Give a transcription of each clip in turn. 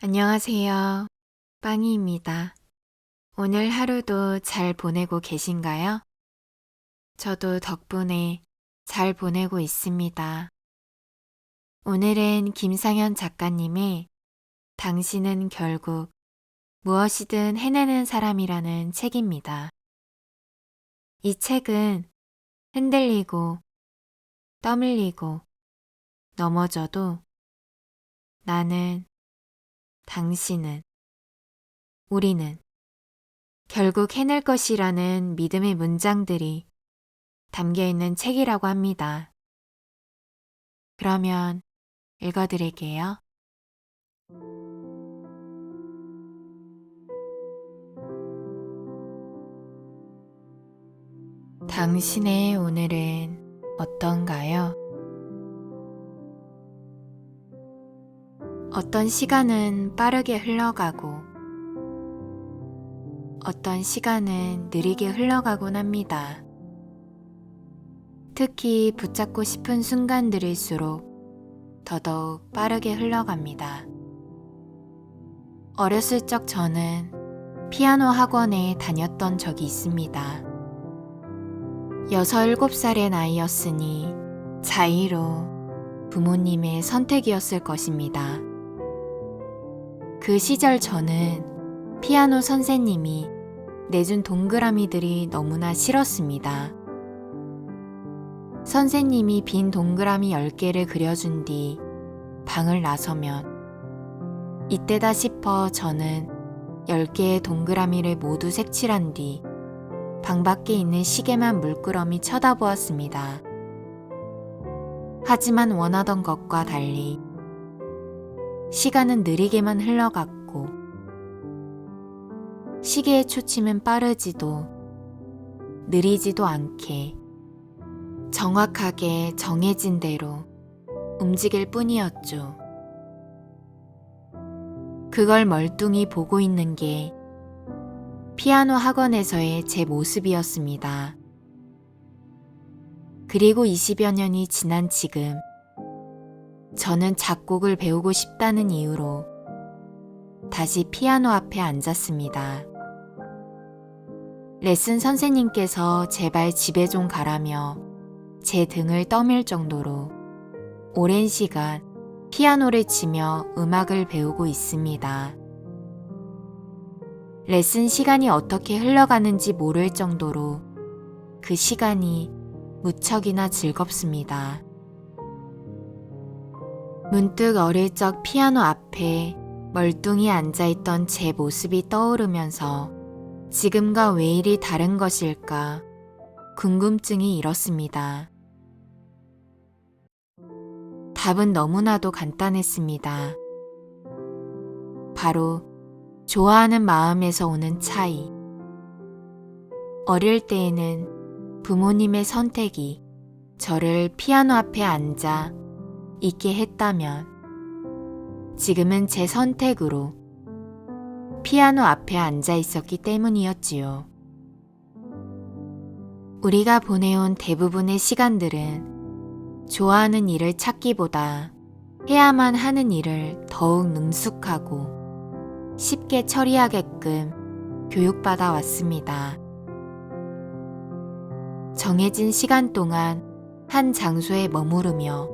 안녕하세요. 빵이입니다. 오늘 하루도 잘 보내고 계신가요? 저도 덕분에 잘 보내고 있습니다. 오늘은 김상현 작가님의 당신은 결국 무엇이든 해내는 사람이라는 책입니다. 이 책은 흔들리고 떠밀리고 넘어져도 나는, 당신은, 우리는 결국 해낼 것이라는 믿음의 문장들이 담겨 있는 책이라고 합니다. 그러면 읽어드릴게요. 당신의 오늘은 어떤가요? 어떤 시간은 빠르게 흘러가고, 어떤 시간은 느리게 흘러가곤 합니다. 특히 붙잡고 싶은 순간들일수록 더더욱 빠르게 흘러갑니다. 어렸을 적 저는 피아노 학원에 다녔던 적이 있습니다. 6, 7살의 나이였으니 자의로 부모님의 선택이었을 것입니다. 그 시절 저는 피아노 선생님이 내준 동그라미들이 너무나 싫었습니다. 선생님이 빈 동그라미 10개를 그려준 뒤 방을 나서면 이때다 싶어 저는 10개의 동그라미를 모두 색칠한 뒤 방 밖에 있는 시계만 물끄러미 쳐다보았습니다. 하지만 원하던 것과 달리 시간은 느리게만 흘러갔고 시계의 초침은 빠르지도 느리지도 않게 정확하게 정해진 대로 움직일 뿐이었죠. 그걸 멀뚱히 보고 있는 게 피아노 학원에서의 제 모습이었습니다. 그리고 20여 년이 지난 지금 저는 작곡을 배우고 싶다는 이유로 다시 피아노 앞에 앉았습니다. 레슨 선생님께서 제발 집에 좀 가라며 제 등을 떠밀 정도로 오랜 시간 피아노를 치며 음악을 배우고 있습니다. 레슨 시간이 어떻게 흘러가는지 모를 정도로 그 시간이 무척이나 즐겁습니다. 문득 어릴 적 피아노 앞에 멀뚱히 앉아있던 제 모습이 떠오르면서 지금과 왜 이리 다른 것일까 궁금증이 일었습니다. 답은 너무나도 간단했습니다. 바로 좋아하는 마음에서 오는 차이. 어릴 때에는 부모님의 선택이 저를 피아노 앞에 앉아 있게 했다면 지금은 제 선택으로 피아노 앞에 앉아 있었기 때문이었지요. 우리가 보내온 대부분의 시간들은 좋아하는 일을 찾기보다 해야만 하는 일을 더욱 능숙하고 쉽게 처리하게끔 교육받아 왔습니다. 정해진 시간 동안 한 장소에 머무르며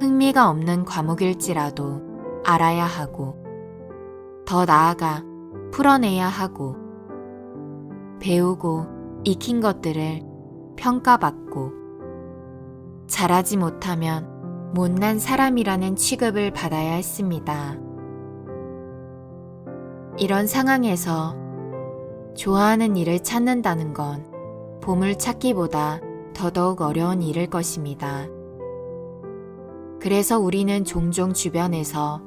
흥미가 없는 과목일지라도 알아야 하고 더 나아가 풀어내야 하고 배우고 익힌 것들을 평가받고 잘하지 못하면 못난 사람이라는 취급을 받아야 했습니다. 이런 상황에서 좋아하는 일을 찾는다는 건 보물찾기보다 더더욱 어려운 일일 것입니다. 그래서 우리는 종종 주변에서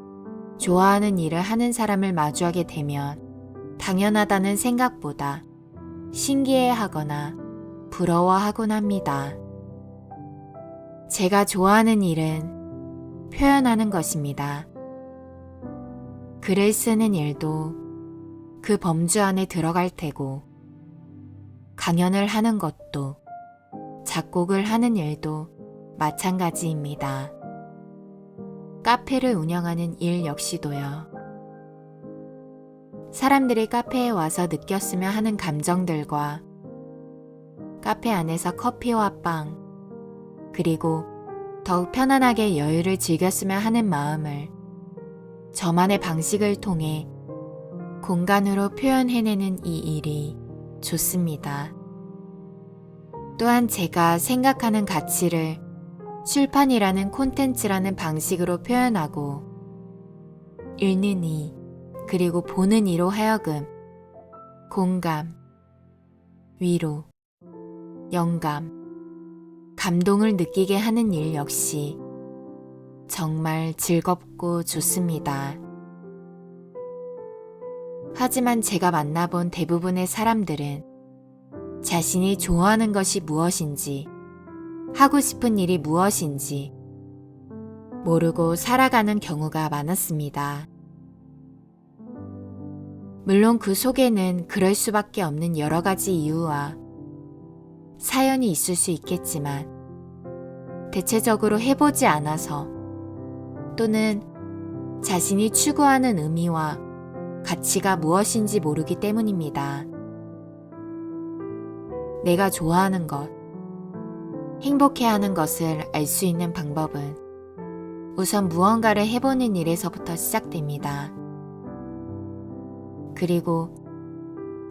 좋아하는 일을 하는 사람을 마주하게 되면 당연하다는 생각보다 신기해하거나 부러워하곤 합니다. 제가 좋아하는 일은 표현하는 것입니다. 글을 쓰는 일도 그 범주 안에 들어갈 테고, 강연을 하는 것도, 작곡을 하는 일도 마찬가지입니다. 카페를 운영하는 일 역시도요. 사람들이 카페에 와서 느꼈으면 하는 감정들과 카페 안에서 커피와 빵, 그리고 더욱 편안하게 여유를 즐겼으면 하는 마음을 저만의 방식을 통해 공간으로 표현해내는 이 일이 좋습니다. 또한 제가 생각하는 가치를 출판이라는 콘텐츠라는 방식으로 표현하고 읽는 이, 그리고 보는 이로 하여금 공감, 위로, 영감, 감동을 느끼게 하는 일 역시 정말 즐겁고 좋습니다. 하지만 제가 만나본 대부분의 사람들은 자신이 좋아하는 것이 무엇인지, 하고 싶은 일이 무엇인지 모르고 살아가는 경우가 많았습니다. 물론 그 속에는 그럴 수밖에 없는 여러 가지 이유와 사연이 있을 수 있겠지만 대체적으로 해보지 않아서 또는 자신이 추구하는 의미와 가치가 무엇인지 모르기 때문입니다. 내가 좋아하는 것, 행복해하는 것을 알 수 있는 방법은 우선 무언가를 해보는 일에서부터 시작됩니다. 그리고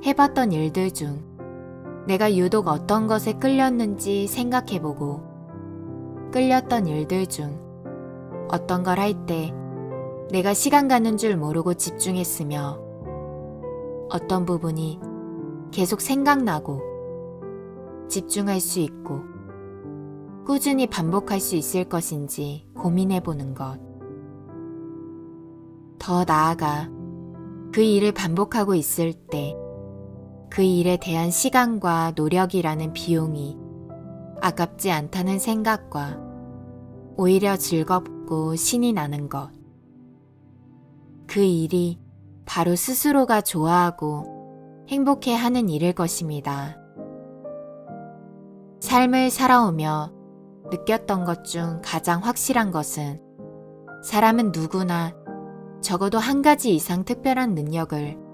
해봤던 일들 중 내가 유독 어떤 것에 끌렸는지 생각해보고 끌렸던 일들 중 어떤 걸 할 때 내가 시간 가는 줄 모르고 집중했으며 어떤 부분이 계속 생각나고 집중할 수 있고 꾸준히 반복할 수 있을 것인지 고민해보는 것. 더 나아가 그 일을 반복하고 있을 때 그 일에 대한 시간과 노력이라는 비용이 아깝지 않다는 생각과 오히려 즐겁고 신이 나는 것. 그 일이 바로 스스로가 좋아하고 행복해하는 일일 것입니다. 삶을 살아오며 느꼈던 것 중 가장 확실한 것은 사람은 누구나 적어도 한 가지 이상 특별한 능력을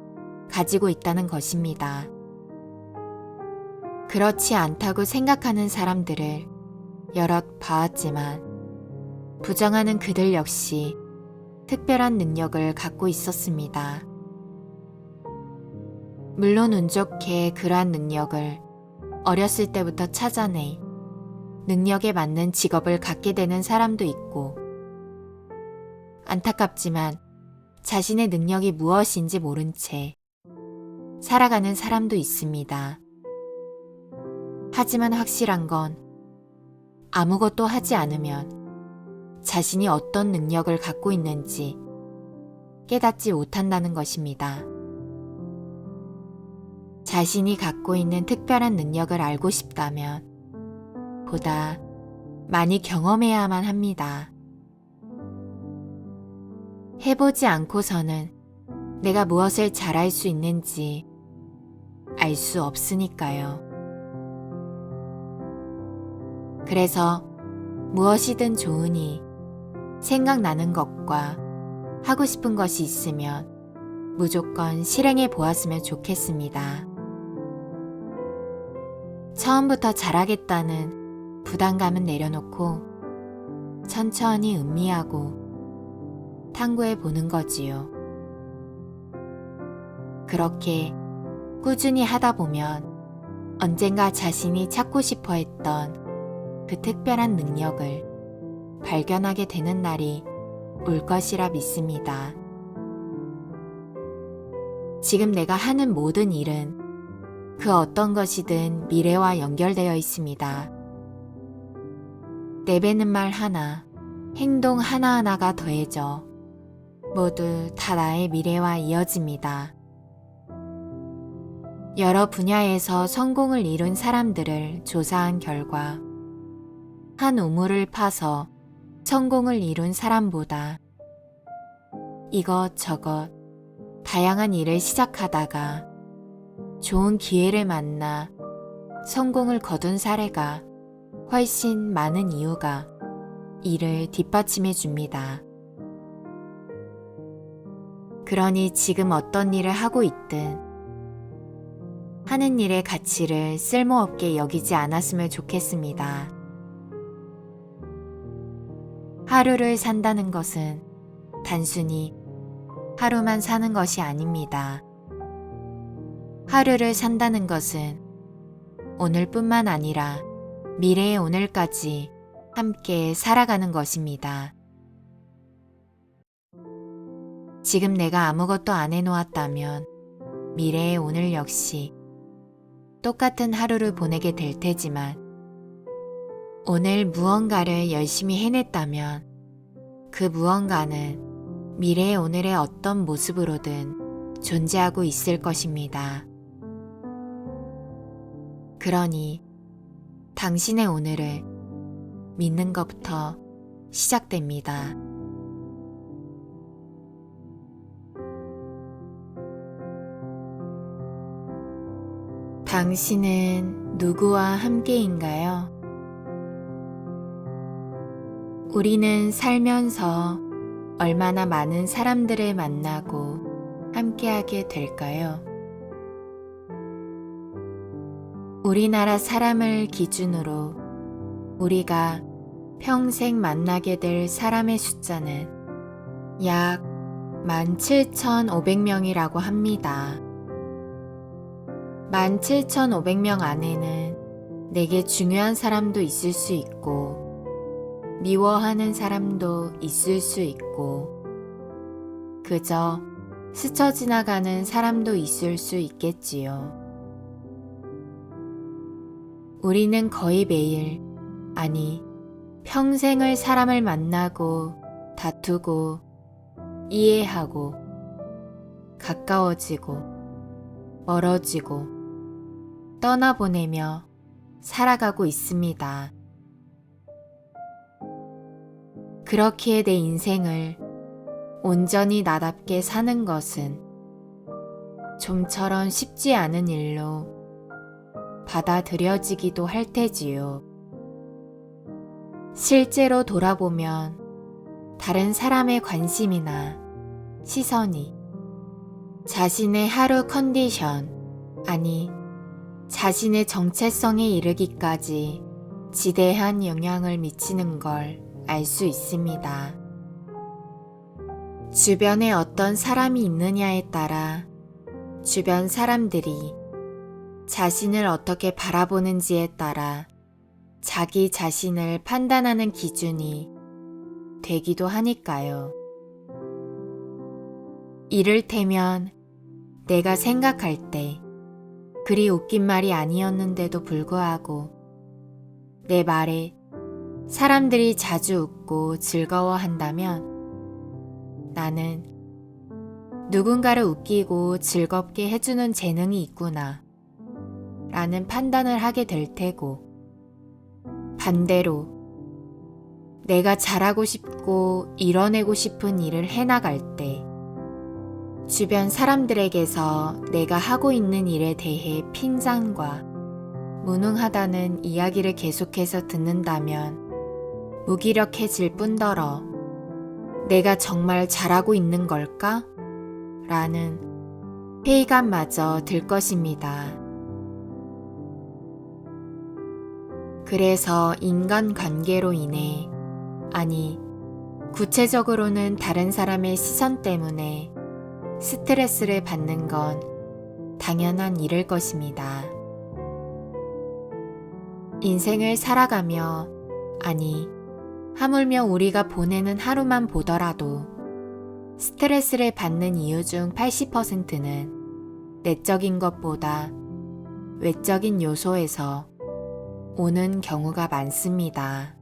가지고 있다는 것입니다. 그렇지 않다고 생각하는 사람들을 여럿 봐왔지만 부정하는 그들 역시 특별한 능력을 갖고 있었습니다. 물론 운 좋게 그러한 능력을 어렸을 때부터 찾아내 능력에 맞는 직업을 갖게 되는 사람도 있고 안타깝지만 자신의 능력이 무엇인지 모른 채 살아가는 사람도 있습니다. 하지만 확실한 건 아무것도 하지 않으면 자신이 어떤 능력을 갖고 있는지 깨닫지 못한다는 것입니다. 자신이 갖고 있는 특별한 능력을 알고 싶다면 보다 많이 경험해야만 합니다. 해보지 않고서는 내가 무엇을 잘할 수 있는지 알 수 없으니까요. 그래서 무엇이든 좋으니 생각나는 것과 하고 싶은 것이 있으면 무조건 실행해 보았으면 좋겠습니다. 처음부터 잘하겠다는 부담감은 내려놓고 천천히 음미하고 탐구해 보는 거지요. 그렇게 꾸준히 하다 보면 언젠가 자신이 찾고 싶어 했던 그 특별한 능력을 발견하게 되는 날이 올 것이라 믿습니다. 지금 내가 하는 모든 일은 그 어떤 것이든 미래와 연결되어 있습니다. 내뱉는 말 하나, 행동 하나하나가 더해져 모두 다 나의 미래와 이어집니다. 여러 분야에서 성공을 이룬 사람들을 조사한 결과 한 우물을 파서 성공을 이룬 사람보다 이것저것 다양한 일을 시작하다가 좋은 기회를 만나 성공을 거둔 사례가 훨씬 많은 이유가 이를 뒷받침해 줍니다. 그러니 지금 어떤 일을 하고 있든 하는 일의 가치를 쓸모없게 여기지 않았으면 좋겠습니다. 하루를 산다는 것은 단순히 하루만 사는 것이 아닙니다. 하루를 산다는 것은 오늘뿐만 아니라 미래의 오늘까지 함께 살아가는 것입니다. 지금 내가 아무것도 안 해놓았다면 미래의 오늘 역시 똑같은 하루를 보내게 될 테지만 오늘 무언가를 열심히 해냈다면 그 무언가는 미래의 오늘의 어떤 모습으로든 존재하고 있을 것입니다. 그러니 당신의 오늘을 믿는 것부터 시작됩니다. 당신은 누구와 함께인가요? 우리는 살면서 얼마나 많은 사람들을 만나고 함께하게 될까요? 우리나라 사람을 기준으로 우리가 평생 만나게 될 사람의 숫자는 약 17,500명이라고 합니다. 17,500명 안에는 내게 중요한 사람도 있을 수 있고 미워하는 사람도 있을 수 있고 그저 스쳐 지나가는 사람도 있을 수 있겠지요. 우리는 거의 매일, 아니 평생을 사람을 만나고 다투고 이해하고 가까워지고 멀어지고 떠나보내며 살아가고 있습니다. 그렇기에 내 인생을 온전히 나답게 사는 것은 좀처럼 쉽지 않은 일로 받아들여지기도 할 테지요. 실제로 돌아보면 다른 사람의 관심이나 시선이 자신의 하루 컨디션, 아니 자신의 정체성에 이르기까지 지대한 영향을 미치는 걸 알 수 있습니다. 주변에 어떤 사람이 있느냐에 따라 주변 사람들이 자신을 어떻게 바라보는지에 따라 자기 자신을 판단하는 기준이 되기도 하니까요. 이를테면 내가 생각할 때 그리 웃긴 말이 아니었는데도 불구하고 내 말에 사람들이 자주 웃고 즐거워한다면 나는 누군가를 웃기고 즐겁게 해주는 재능이 있구나 라는 판단을 하게 될 테고 반대로 내가 잘하고 싶고 이뤄내고 싶은 일을 해나갈 때 주변 사람들에게서 내가 하고 있는 일에 대해 핀잔과 무능하다는 이야기를 계속해서 듣는다면 무기력해질 뿐더러 내가 정말 잘하고 있는 걸까? 라는 회의감마저 들 것입니다. 그래서 인간관계로 인해, 아니 구체적으로는 다른 사람의 시선 때문에 스트레스를 받는 건 당연한 일일 것입니다. 인생을 살아가며, 아니 하물며 우리가 보내는 하루만 보더라도 스트레스를 받는 이유 중 80%는 내적인 것보다 외적인 요소에서 오는 경우가 많습니다.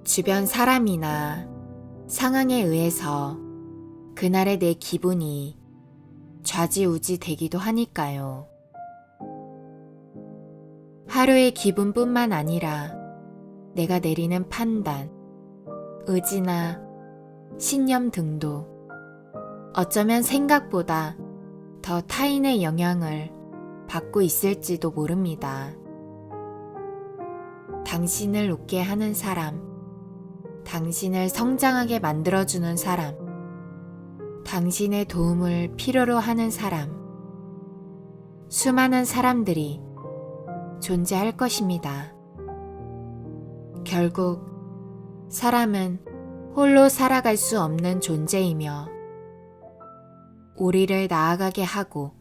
주변 사람이나 상황에 의해서 그날의 내 기분이 좌지우지 되기도 하니까요. 하루의 기분뿐만 아니라 내가 내리는 판단, 의지나 신념 등도 어쩌면 생각보다 더 타인의 영향을 받고 있을지도 모릅니다. 당신을 웃게 하는 사람, 당신을 성장하게 만들어주는 사람, 당신의 도움을 필요로 하는 사람, 수많은 사람들이 존재할 것입니다. 결국 사람은 홀로 살아갈 수 없는 존재이며 우리를 나아가게 하고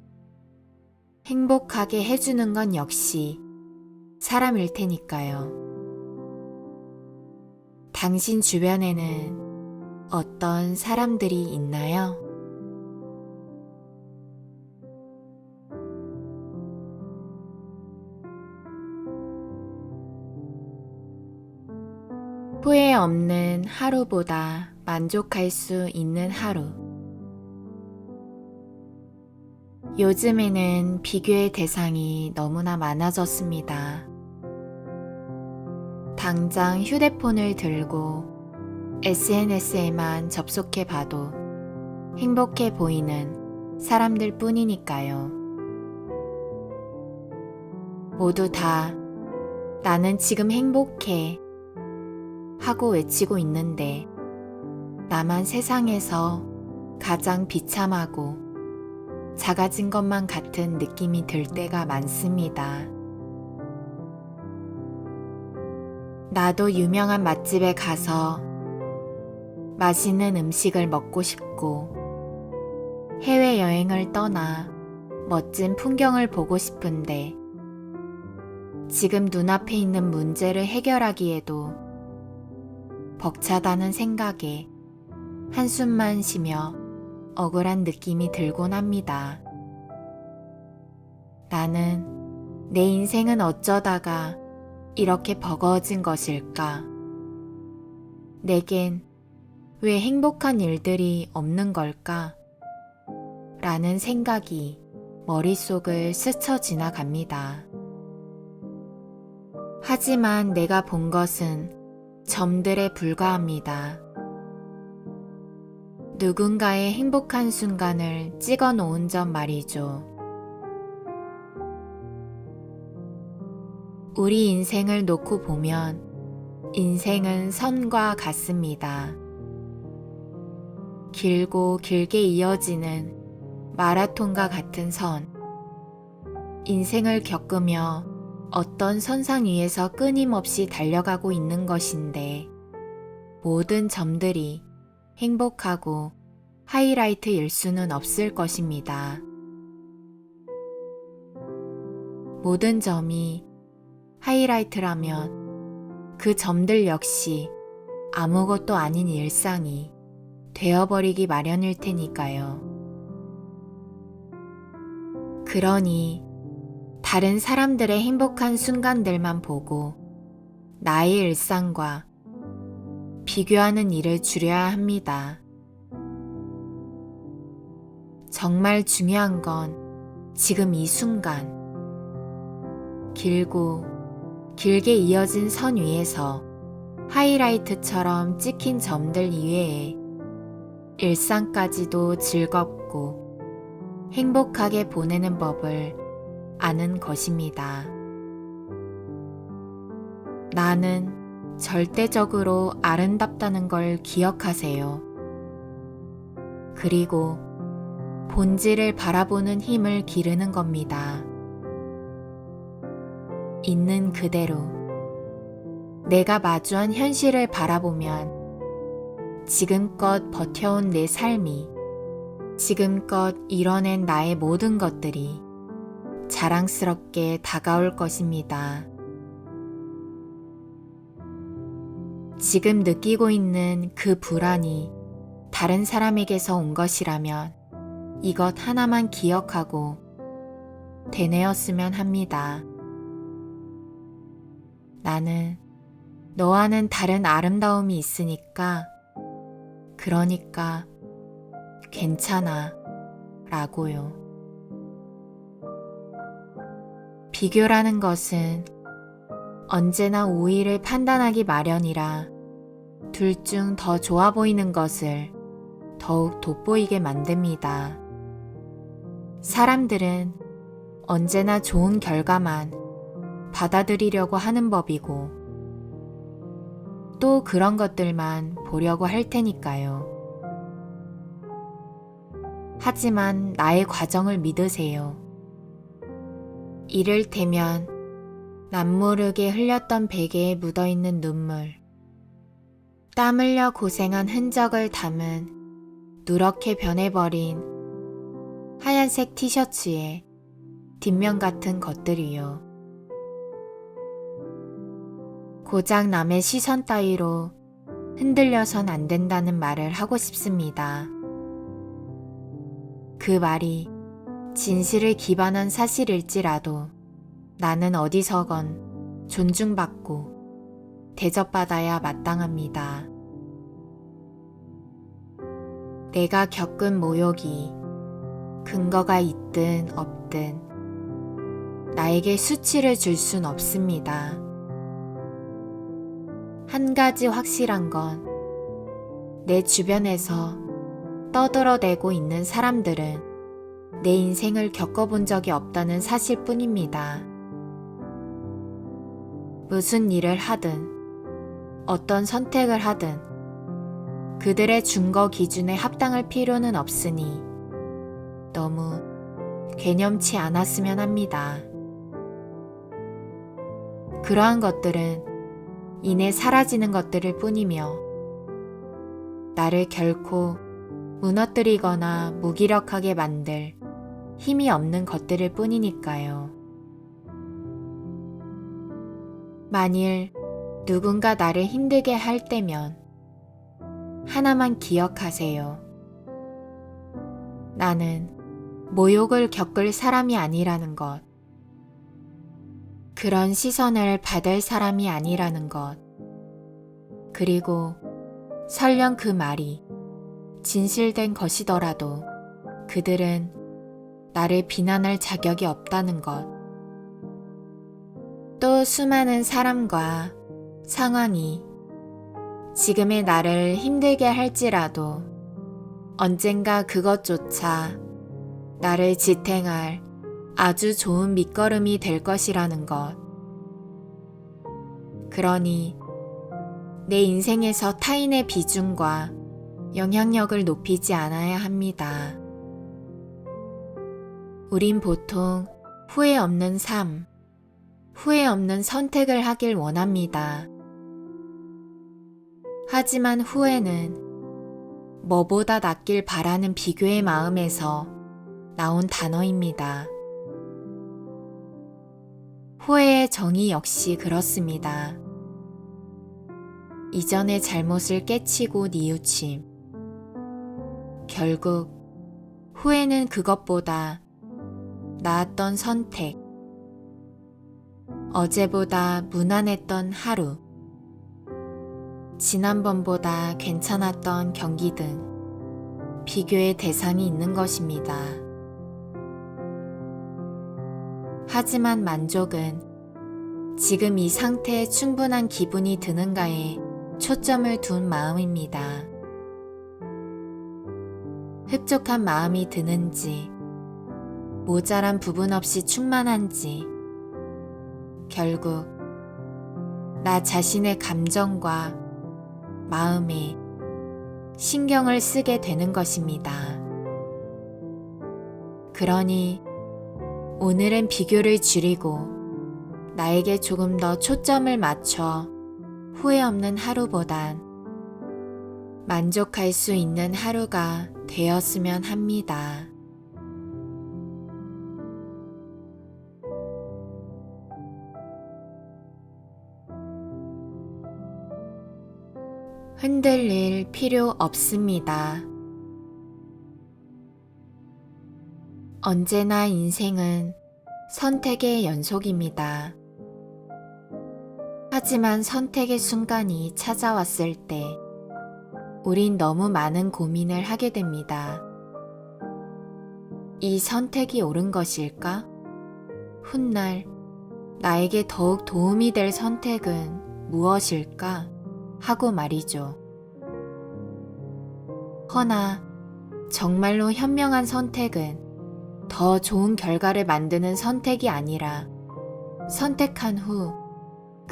행복하게 해주는 건 역시 사람일 테니까요. 당신 주변에는 어떤 사람들이 있나요? 후회 없는 하루보다 만족할 수 있는 하루. 요즘에는 비교의 대상이 너무나 많아졌습니다. 당장 휴대폰을 들고 SNS에만 접속해 봐도 행복해 보이는 사람들 뿐이니까요. 모두 다 나는 지금 행복해 하고 외치고 있는데 나만 세상에서 가장 비참하고 작아진 것만 같은 느낌이 들 때가 많습니다. 나도 유명한 맛집에 가서 맛있는 음식을 먹고 싶고 해외여행을 떠나 멋진 풍경을 보고 싶은데 지금 눈앞에 있는 문제를 해결하기에도 벅차다는 생각에 한숨만 쉬며 억울한 느낌이 들곤 합니다. 나는 내 인생은 어쩌다가 이렇게 버거워진 것일까? 내겐 왜 행복한 일들이 없는 걸까? 라는 생각이 머릿속을 스쳐 지나갑니다. 하지만 내가 본 것은 점들에 불과합니다. 누군가의 행복한 순간을 찍어 놓은 점 말이죠. 우리 인생을 놓고 보면 인생은 선과 같습니다. 길고 길게 이어지는 마라톤과 같은 선. 인생을 겪으며 어떤 선상 위에서 끊임없이 달려가고 있는 것인데 모든 점들이 행복하고 하이라이트일 수는 없을 것입니다. 모든 점이 하이라이트라면 그 점들 역시 아무것도 아닌 일상이 되어버리기 마련일 테니까요. 그러니 다른 사람들의 행복한 순간들만 보고 나의 일상과 비교하는 일을 줄여야 합니다. 정말 중요한 건 지금 이 순간, 길고 길게 이어진 선 위에서 하이라이트처럼 찍힌 점들 이외에 일상까지도 즐겁고 행복하게 보내는 법을 아는 것입니다. 나는 절대적으로 아름답다는 걸 기억하세요. 그리고 본질을 바라보는 힘을 기르는 겁니다. 있는 그대로 내가 마주한 현실을 바라보면 지금껏 버텨온 내 삶이, 지금껏 이뤄낸 나의 모든 것들이 자랑스럽게 다가올 것입니다. 지금 느끼고 있는 그 불안이 다른 사람에게서 온 것이라면 이것 하나만 기억하고 되뇌었으면 합니다. 나는 너와는 다른 아름다움이 있으니까, 그러니까 괜찮아 라고요. 비교라는 것은 언제나 우위를 판단하기 마련이라 둘 중 더 좋아 보이는 것을 더욱 돋보이게 만듭니다. 사람들은 언제나 좋은 결과만 받아들이려고 하는 법이고 또 그런 것들만 보려고 할 테니까요. 하지만 나의 과정을 믿으세요. 이를테면 남모르게 흘렸던 베개에 묻어있는 눈물, 땀 흘려 고생한 흔적을 담은 누렇게 변해버린 하얀색 티셔츠의 뒷면 같은 것들이요. 고작 남의 시선 따위로 흔들려선 안 된다는 말을 하고 싶습니다. 그 말이 진실을 기반한 사실일지라도 나는 어디서건 존중받고 대접받아야 마땅합니다. 내가 겪은 모욕이 근거가 있든 없든 나에게 수치를 줄 순 없습니다. 한 가지 확실한 건 내 주변에서 떠들어대고 있는 사람들은 내 인생을 겪어본 적이 없다는 사실뿐입니다. 무슨 일을 하든 어떤 선택을 하든 그들의 준거 기준에 합당할 필요는 없으니 너무 개념치 않았으면 합니다. 그러한 것들은 이내 사라지는 것들일 뿐이며 나를 결코 무너뜨리거나 무기력하게 만들 힘이 없는 것들일 뿐이니까요. 만일 누군가 나를 힘들게 할 때면 하나만 기억하세요. 나는 모욕을 겪을 사람이 아니라는 것, 그런 시선을 받을 사람이 아니라는 것, 그리고 설령 그 말이 진실된 것이더라도 그들은 나를 비난할 자격이 없다는 것, 또 수많은 사람과 상황이 지금의 나를 힘들게 할지라도 언젠가 그것조차 나를 지탱할 아주 좋은 밑거름이 될 것이라는 것. 그러니 내 인생에서 타인의 비중과 영향력을 높이지 않아야 합니다. 우린 보통 후회 없는 삶, 후회 없는 선택을 하길 원합니다. 하지만 후회는 뭐보다 낫길 바라는 비교의 마음에서 나온 단어입니다. 후회의 정의 역시 그렇습니다. 이전의 잘못을 깨치고 뉘우침. 결국 후회는 그것보다 나았던 선택, 어제보다 무난했던 하루, 지난번보다 괜찮았던 경기 등 비교의 대상이 있는 것입니다. 하지만 만족은 지금 이 상태에 충분한 기분이 드는가에 초점을 둔 마음입니다. 흡족한 마음이 드는지, 모자란 부분 없이 충만한지, 결국 나 자신의 감정과 마음에 신경을 쓰게 되는 것입니다. 그러니 오늘은 비교를 줄이고 나에게 조금 더 초점을 맞춰 후회 없는 하루보단 만족할 수 있는 하루가 되었으면 합니다. 흔들릴 필요 없습니다. 언제나 인생은 선택의 연속입니다. 하지만 선택의 순간이 찾아왔을 때 우린 너무 많은 고민을 하게 됩니다. 이 선택이 옳은 것일까? 훗날 나에게 더욱 도움이 될 선택은 무엇일까? 하고 말이죠. 허나 정말로 현명한 선택은 더 좋은 결과를 만드는 선택이 아니라 선택한 후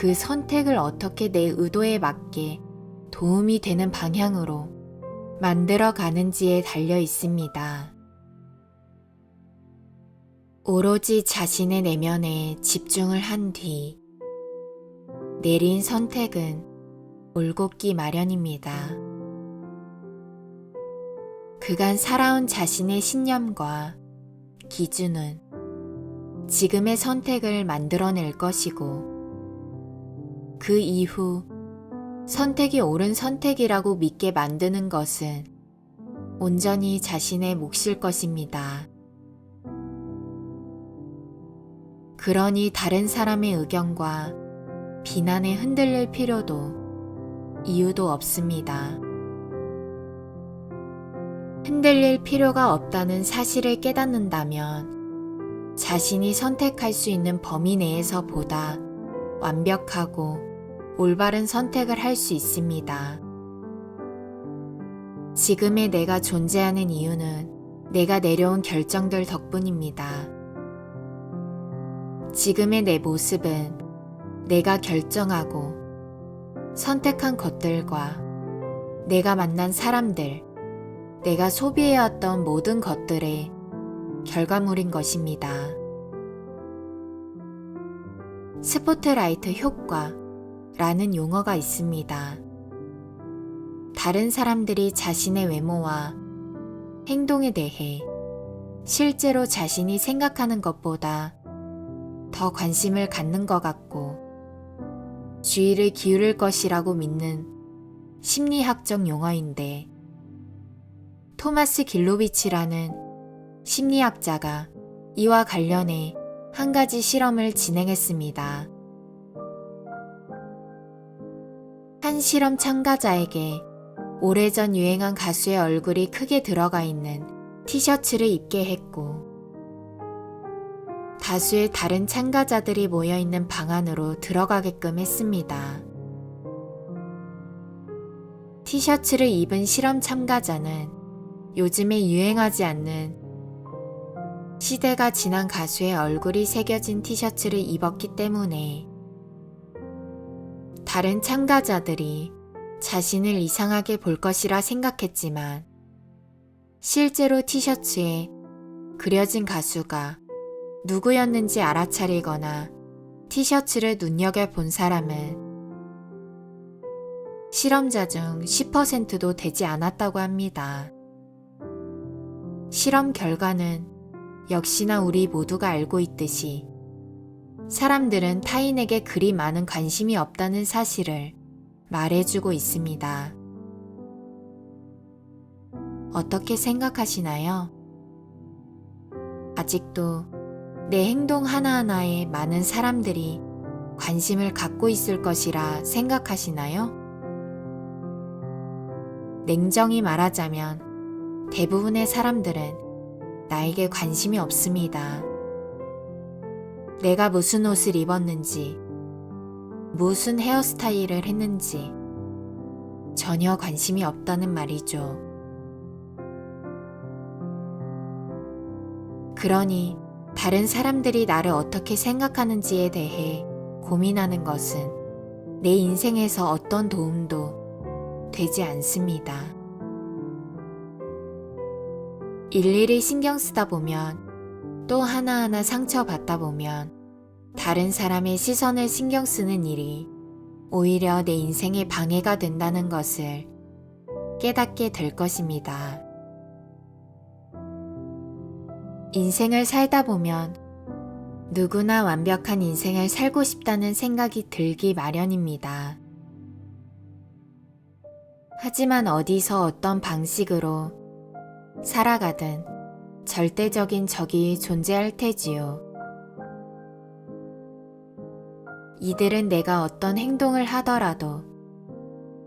그 선택을 어떻게 내 의도에 맞게 도움이 되는 방향으로 만들어 가는지에 달려 있습니다. 오로지 자신의 내면에 집중을 한 뒤 내린 선택은 올곧기 마련입니다. 그간 살아온 자신의 신념과 기준은 지금의 선택을 만들어낼 것이고, 그 이후 선택이 옳은 선택이라고 믿게 만드는 것은 온전히 자신의 몫일 것입니다. 그러니 다른 사람의 의견과 비난에 흔들릴 필요도 이유도 없습니다. 흔들릴 필요가 없다는 사실을 깨닫는다면 자신이 선택할 수 있는 범위 내에서 보다 완벽하고 올바른 선택을 할 수 있습니다. 지금의 내가 존재하는 이유는 내가 내려온 결정들 덕분입니다. 지금의 내 모습은 내가 결정하고 선택한 것들과 내가 만난 사람들, 내가 소비해왔던 모든 것들의 결과물인 것입니다. 스포트라이트 효과라는 용어가 있습니다. 다른 사람들이 자신의 외모와 행동에 대해 실제로 자신이 생각하는 것보다 더 관심을 갖는 것 같고 주의를 기울일 것이라고 믿는 심리학적 용어인데, 토마스 길로비치라는 심리학자가 이와 관련해 한 가지 실험을 진행했습니다. 한 실험 참가자에게 오래전 유행한 가수의 얼굴이 크게 들어가 있는 티셔츠를 입게 했고, 다수의 다른 참가자들이 모여있는 방 안으로 들어가게끔 했습니다. 티셔츠를 입은 실험 참가자는 요즘에 유행하지 않는 시대가 지난 가수의 얼굴이 새겨진 티셔츠를 입었기 때문에 다른 참가자들이 자신을 이상하게 볼 것이라 생각했지만, 실제로 티셔츠에 그려진 가수가 누구였는지 알아차리거나 티셔츠를 눈여겨본 사람은 실험자 중 10%도 되지 않았다고 합니다. 실험 결과는 역시나 우리 모두가 알고 있듯이 사람들은 타인에게 그리 많은 관심이 없다는 사실을 말해주고 있습니다. 어떻게 생각하시나요? 아직도 내 행동 하나하나에 많은 사람들이 관심을 갖고 있을 것이라 생각하시나요? 냉정히 말하자면 대부분의 사람들은 나에게 관심이 없습니다. 내가 무슨 옷을 입었는지, 무슨 헤어스타일을 했는지 전혀 관심이 없다는 말이죠. 그러니 다른 사람들이 나를 어떻게 생각하는지에 대해 고민하는 것은 내 인생에서 어떤 도움도 되지 않습니다. 일일이 신경 쓰다 보면, 또 하나하나 상처받다 보면 다른 사람의 시선을 신경 쓰는 일이 오히려 내 인생에 방해가 된다는 것을 깨닫게 될 것입니다. 인생을 살다 보면 누구나 완벽한 인생을 살고 싶다는 생각이 들기 마련입니다. 하지만 어디서 어떤 방식으로 살아가든 절대적인 적이 존재할 테지요. 이들은 내가 어떤 행동을 하더라도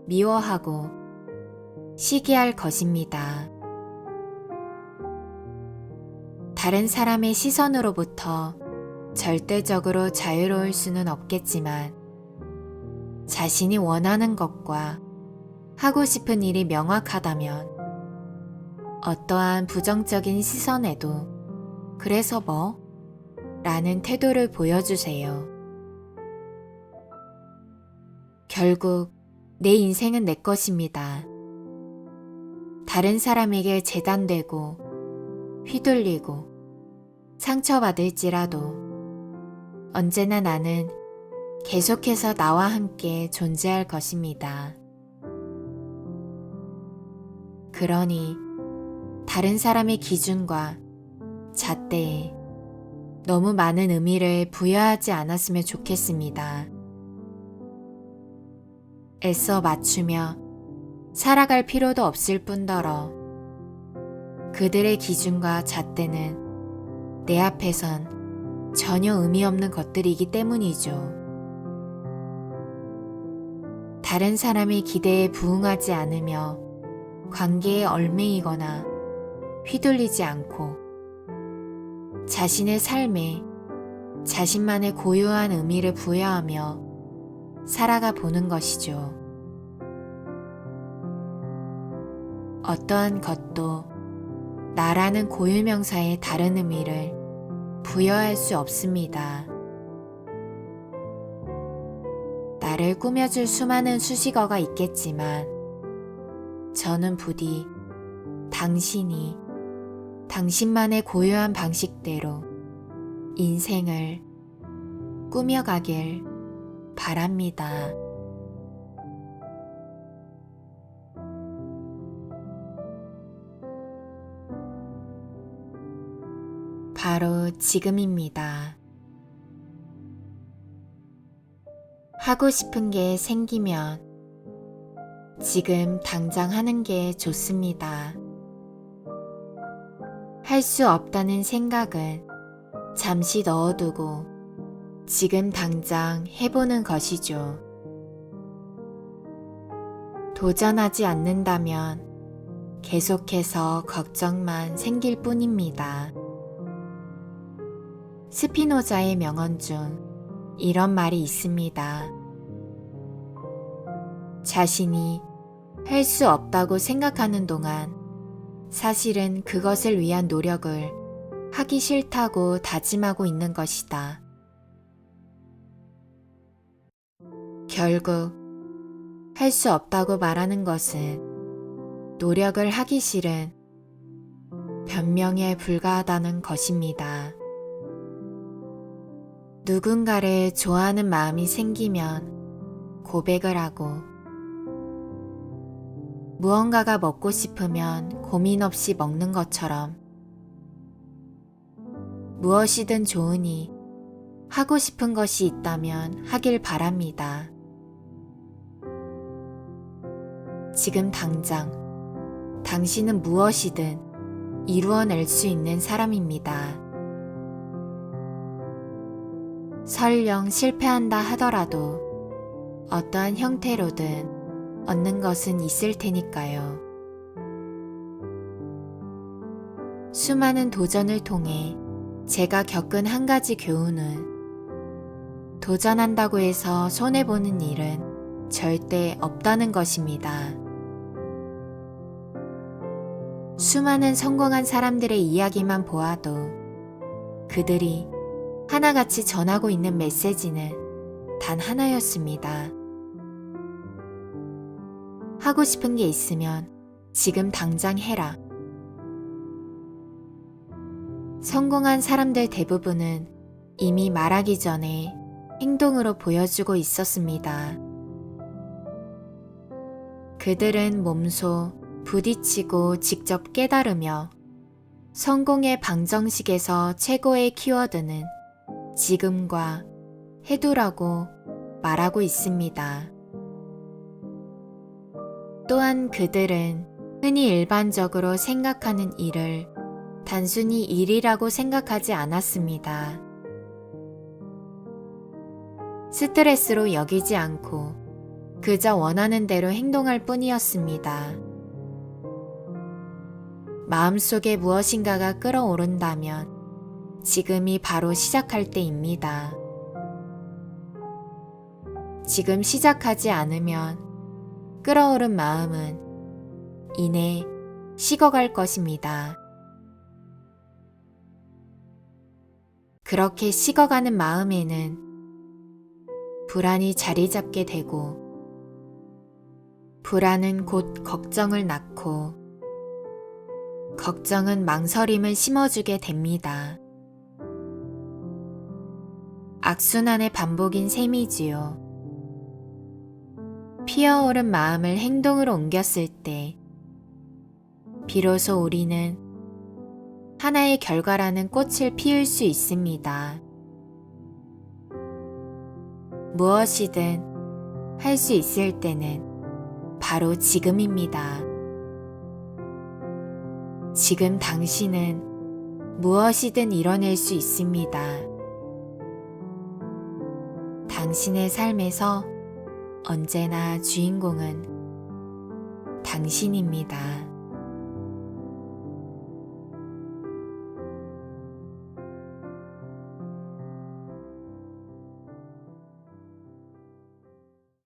미워하고 시기할 것입니다. 다른 사람의 시선으로부터 절대적으로 자유로울 수는 없겠지만, 자신이 원하는 것과 하고 싶은 일이 명확하다면 어떠한 부정적인 시선에도 그래서 뭐? 라는 태도를 보여주세요. 결국 내 인생은 내 것입니다. 다른 사람에게 재단되고 휘둘리고 상처받을지라도 언제나 나는 계속해서 나와 함께 존재할 것입니다. 그러니 다른 사람의 기준과 잣대에 너무 많은 의미를 부여하지 않았으면 좋겠습니다. 애써 맞추며 살아갈 필요도 없을 뿐더러 그들의 기준과 잣대는 내 앞에선 전혀 의미 없는 것들이기 때문이죠. 다른 사람의 기대에 부응하지 않으며 관계에 얽매이거나 휘둘리지 않고 자신의 삶에 자신만의 고유한 의미를 부여하며 살아가 보는 것이죠. 어떠한 것도 나라는 고유명사에 다른 의미를 부여할 수 없습니다. 나를 꾸며줄 수많은 수식어가 있겠지만 저는 부디 당신이 당신만의 고유한 방식대로 인생을 꾸며가길 바랍니다. 바로 지금입니다. 하고 싶은 게 생기면 지금 당장 하는 게 좋습니다. 할 수 없다는 생각은 잠시 넣어두고 지금 당장 해보는 것이죠. 도전하지 않는다면 계속해서 걱정만 생길 뿐입니다. 스피노자의 명언 중 이런 말이 있습니다. 자신이 할 수 없다고 생각하는 동안 사실은 그것을 위한 노력을 하기 싫다고 다짐하고 있는 것이다. 결국 할 수 없다고 말하는 것은 노력을 하기 싫은 변명에 불과하다는 것입니다. 누군가를 좋아하는 마음이 생기면 고백을 하고 무언가가 먹고 싶으면 고민 없이 먹는 것처럼 무엇이든 좋으니 하고 싶은 것이 있다면 하길 바랍니다. 지금 당장 당신은 무엇이든 이루어낼 수 있는 사람입니다. 설령 실패한다 하더라도 어떠한 형태로든 얻는 것은 있을 테니까요. 수많은 도전을 통해 제가 겪은 한 가지 교훈은 도전한다고 해서 손해보는 일은 절대 없다는 것입니다. 수많은 성공한 사람들의 이야기만 보아도 그들이 하나같이 전하고 있는 메시지는 단 하나였습니다. 하고 싶은 게 있으면 지금 당장 해라. 성공한 사람들 대부분은 이미 말하기 전에 행동으로 보여주고 있었습니다. 그들은 몸소 부딪히고 직접 깨달으며 성공의 방정식에서 최고의 키워드는 지금과 해두라고 말하고 있습니다. 또한 그들은 흔히 일반적으로 생각하는 일을 단순히 일이라고 생각하지 않았습니다. 스트레스로 여기지 않고 그저 원하는 대로 행동할 뿐이었습니다. 마음속에 무엇인가가 끓어오른다면 지금이 바로 시작할 때입니다. 지금 시작하지 않으면 끓어오른 마음은 이내 식어갈 것입니다. 그렇게 식어가는 마음에는 불안이 자리 잡게 되고 불안은 곧 걱정을 낳고 걱정은 망설임을 심어주게 됩니다. 악순환의 반복인 셈이지요. 피어오른 마음을 행동으로 옮겼을 때 비로소 우리는 하나의 결과라는 꽃을 피울 수 있습니다. 무엇이든 할 수 있을 때는 바로 지금입니다. 지금 당신은 무엇이든 이뤄낼 수 있습니다. 당신의 삶에서 언제나 주인공은 당신입니다.